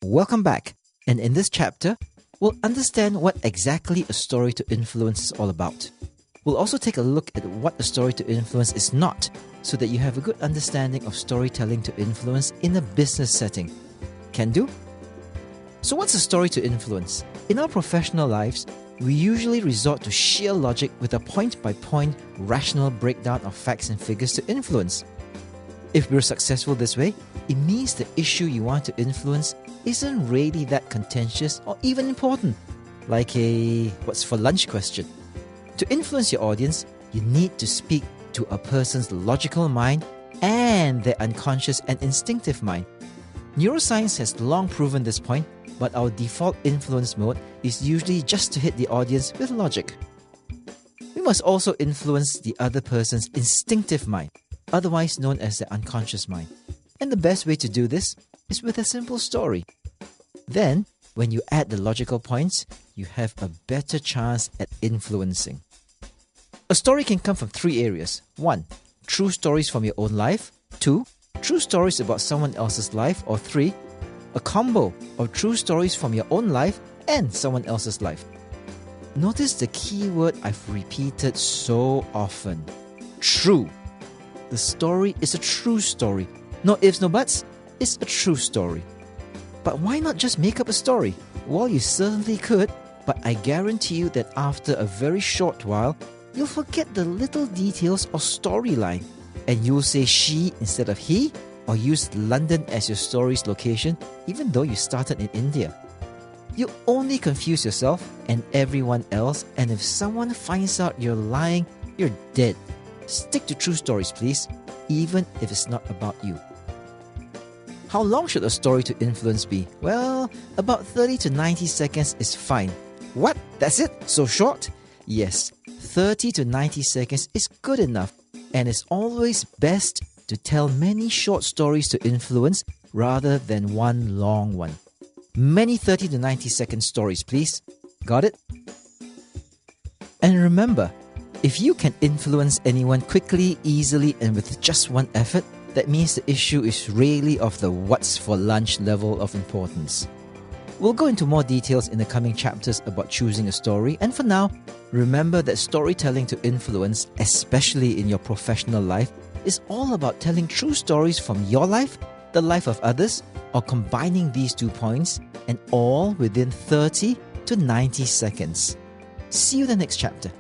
Welcome back, and in this chapter, we'll understand what exactly a story to influence is all about. We'll also take a look at what a story to influence is not, so that you have a good understanding of storytelling to influence in a business setting. Can do? So what's a story to influence? In our professional lives, we usually resort to sheer logic with a point-by-point rational breakdown of facts and figures to influence. If we're successful this way, it means the issue you want to influence isn't really that contentious or even important, like a what's for lunch question. To influence your audience, you need to speak to a person's logical mind and their unconscious and instinctive mind. Neuroscience has long proven this point, but our default influence mode is usually just to hit the audience with logic. We must also influence the other person's instinctive mind, otherwise known as the unconscious mind. And the best way to do this is with a simple story. Then, when you add the logical points, you have a better chance at influencing. A story can come from three areas. 1. True stories from your own life. 2. True stories about someone else's life. Or 3. A combo of true stories from your own life and someone else's life. Notice the key word I've repeated so often. True. The story is a true story. No ifs, no buts. It's a true story. But why not just make up a story? Well, you certainly could, but I guarantee you that after a very short while, you'll forget the little details or storyline, and you'll say she instead of he, or use London as your story's location, even though you started in India. You only confuse yourself and everyone else, and if someone finds out you're lying, you're dead. Stick to true stories, please, even if it's not about you. How long should a story to influence be? Well, about 30 to 90 seconds is fine. What? That's it? So short? Yes, 30 to 90 seconds is good enough, and it's always best to tell many short stories to influence rather than one long one. Many 30 to 90 second stories, please. Got it? And remember, if you can influence anyone quickly, easily, and with just one effort, that means the issue is really of the what's for lunch level of importance. We'll go into more details in the coming chapters about choosing a story, and for now, remember that storytelling to influence, especially in your professional life, is all about telling true stories from your life, the life of others, or combining these 2 points, and all within 30 to 90 seconds. See you in the next chapter.